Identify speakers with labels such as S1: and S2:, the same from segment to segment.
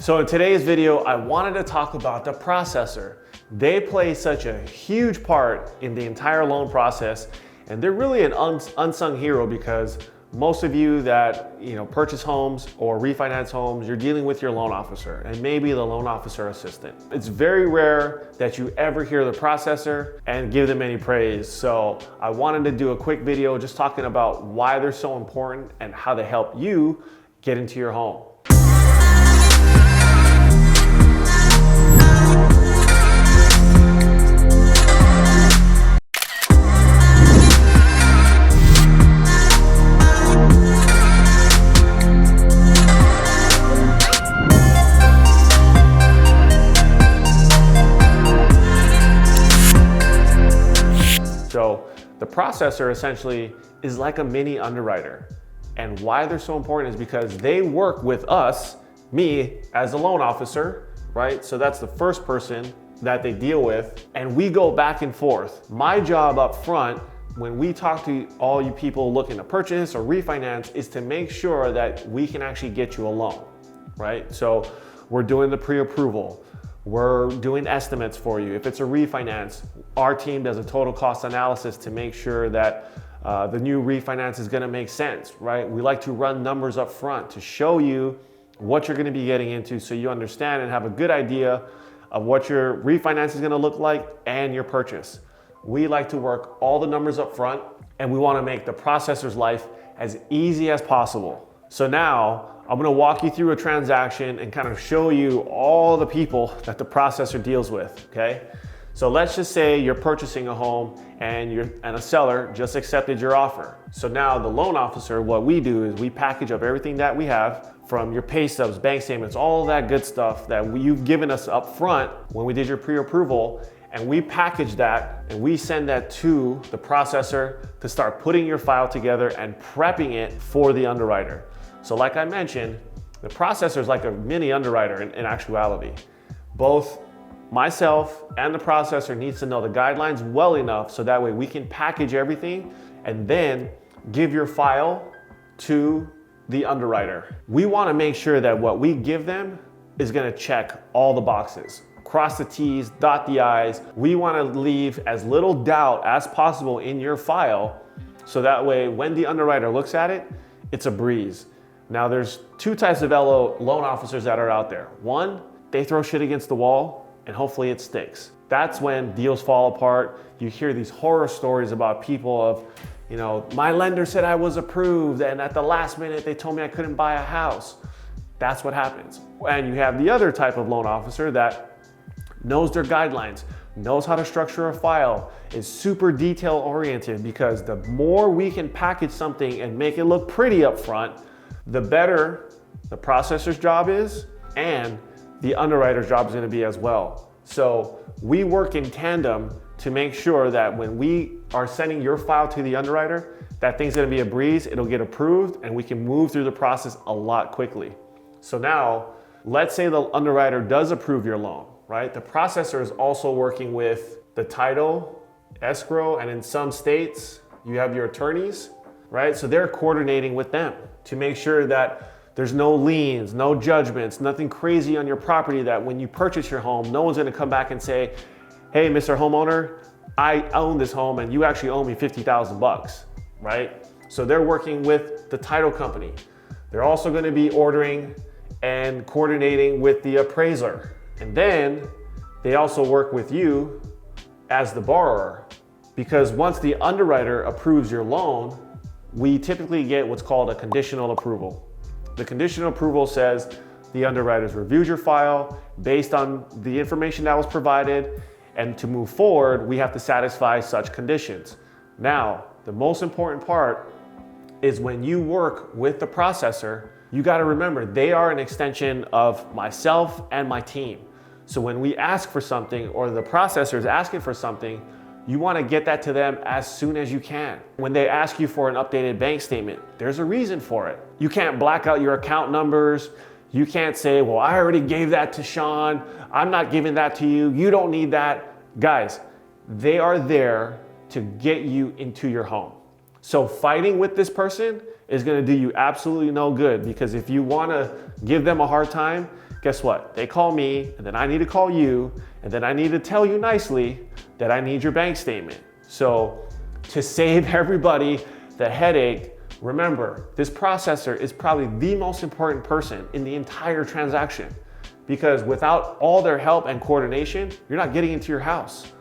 S1: So in today's video, I wanted to talk about the processor. They play such a huge part in the entire loan process, and they're really an unsung hero because most of you that purchase homes or refinance homes, you're dealing with your loan officer and maybe the loan officer assistant. It's very rare that you ever hear the processor and give them any praise. So I wanted to do a quick video just talking about why they're so important and how they help you get into your home. So the processor essentially is like a mini underwriter. And why they're so important is because they work with us, me as a loan officer, right? So that's the first person that they deal with. And we go back and forth. My job up front, when we talk to all you people looking to purchase or refinance, is to make sure that we can actually get you a loan, right? So we're doing the pre-approval. We're doing estimates for you. If it's a refinance, our team does a total cost analysis to make sure that the new refinance is gonna make sense, right? We like to run numbers up front to show you what you're gonna be getting into so you understand and have a good idea of what your refinance is gonna look like and your purchase. We like to work all the numbers up front, and we wanna make the processor's life as easy as possible. So now, I'm gonna walk you through a transaction and kind of show you all the people that the processor deals with, okay? So let's just say you're purchasing a home and a seller just accepted your offer. So now the loan officer, what we do is we package up everything that we have from your pay stubs, bank statements, all of that good stuff that you've given us up front when we did your pre-approval, and we package that and we send that to the processor to start putting your file together and prepping it for the underwriter. So like I mentioned, the processor is like a mini underwriter in actuality. Both myself and the processor needs to know the guidelines well enough so that way we can package everything and then give your file to the underwriter. We want to make sure that what we give them is going to check all the boxes. Cross the T's, dot the I's. We want to leave as little doubt as possible in your file so that way when the underwriter looks at it, it's a breeze. Now there's two types of loan officers that are out there. One, they throw shit against the wall and hopefully it sticks. That's when deals fall apart. You hear these horror stories about people of, my lender said I was approved and at the last minute they told me I couldn't buy a house. That's what happens. And you have the other type of loan officer that knows their guidelines, knows how to structure a file, is super detail oriented, because the more we can package something and make it look pretty up front, the better the processor's job is and the underwriter's job is going to be as well. So we work in tandem to make sure that when we are sending your file to the underwriter, that thing's going to be a breeze, it'll get approved, and we can move through the process a lot quickly. So now, let's say the underwriter does approve your loan, right? The processor is also working with the title, escrow, and in some states, you have your attorneys, right? So they're coordinating with them to make sure that there's no liens, no judgments, nothing crazy on your property, that when you purchase your home, no one's gonna come back and say, hey, Mr. Homeowner, I own this home and you actually owe me 50,000 bucks, right? So they're working with the title company. They're also gonna be ordering and coordinating with the appraiser. And then they also work with you as the borrower, because once the underwriter approves your loan, we typically get what's called a conditional approval. The conditional approval says the underwriters reviewed your file based on the information that was provided, and to move forward, we have to satisfy such conditions. Now, the most important part is when you work with the processor, you got to remember they are an extension of myself and my team. So when we ask for something or the processor is asking for something, you want to get that to them as soon as you can. When they ask you for an updated bank statement, there's a reason for it. You can't black out your account numbers. You can't say, well, I already gave that to Sean. I'm not giving that to you. You don't need that. Guys, they are there to get you into your home. So fighting with this person is going to do you absolutely no good, because if you want to give them a hard time, guess what? They call me, and then I need to call you, and then I need to tell you nicely that I need your bank statement. So to save everybody the headache, remember, this processor is probably the most important person in the entire transaction, because without all their help and coordination, you're not getting into your house.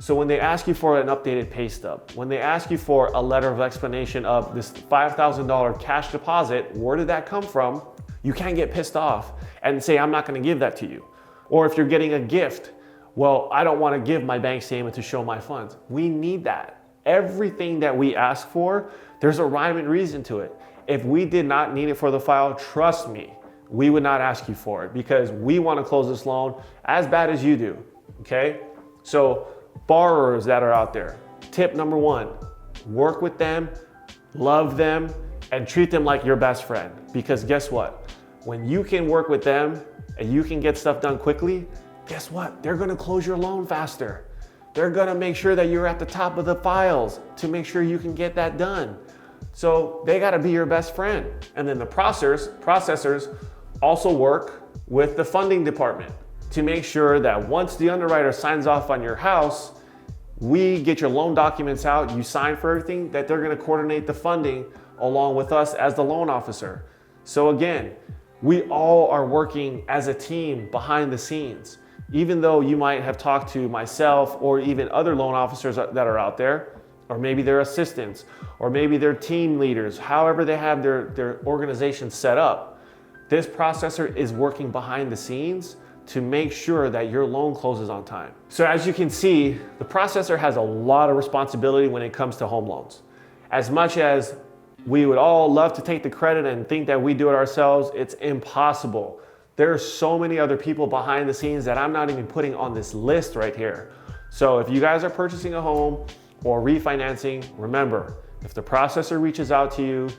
S1: So when they ask you for an updated pay stub, when they ask you for a letter of explanation of this $5,000 cash deposit, where did that come from? You can't get pissed off and say, I'm not gonna give that to you. Or if you're getting a gift, well, I don't wanna give my bank statement to show my funds. We need that. Everything that we ask for, there's a rhyme and reason to it. If we did not need it for the file, trust me, we would not ask you for it, because we wanna close this loan as bad as you do, okay? So borrowers that are out there, tip number one, work with them, love them, and treat them like your best friend. Because guess what? When you can work with them and you can get stuff done quickly, guess what? They're gonna close your loan faster. They're gonna make sure that you're at the top of the files to make sure you can get that done. So they gotta be your best friend. And then the processors also work with the funding department to make sure that once the underwriter signs off on your house, we get your loan documents out, you sign for everything, that they're gonna coordinate the funding along with us as the loan officer. So again, we all are working as a team behind the scenes. Even though you might have talked to myself or even other loan officers that are out there, or maybe their assistants, or maybe their team leaders, however they have their organization set up, this processor is working behind the scenes to make sure that your loan closes on time. So as you can see, the processor has a lot of responsibility when it comes to home loans. As much as we would all love to take the credit and think that we do it ourselves, it's impossible. There are so many other people behind the scenes that I'm not even putting on this list right here. So if you guys are purchasing a home or refinancing, remember, if the processor reaches out to you,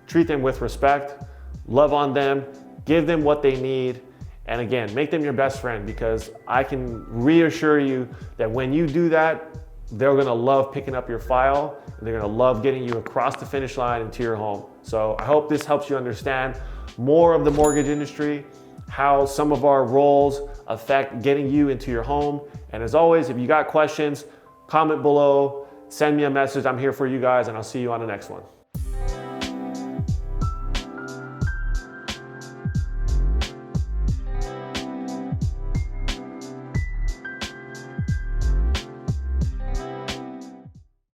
S1: treat them with respect, love on them, give them what they need, and again, make them your best friend, because I can reassure you that when you do that, they're gonna love picking up your file, and they're gonna love getting you across the finish line into your home. So I hope this helps you understand more of the mortgage industry, how some of our roles affect getting you into your home. And as always, if you got questions, comment below, send me a message. I'm here for you guys, and I'll see you on the next one.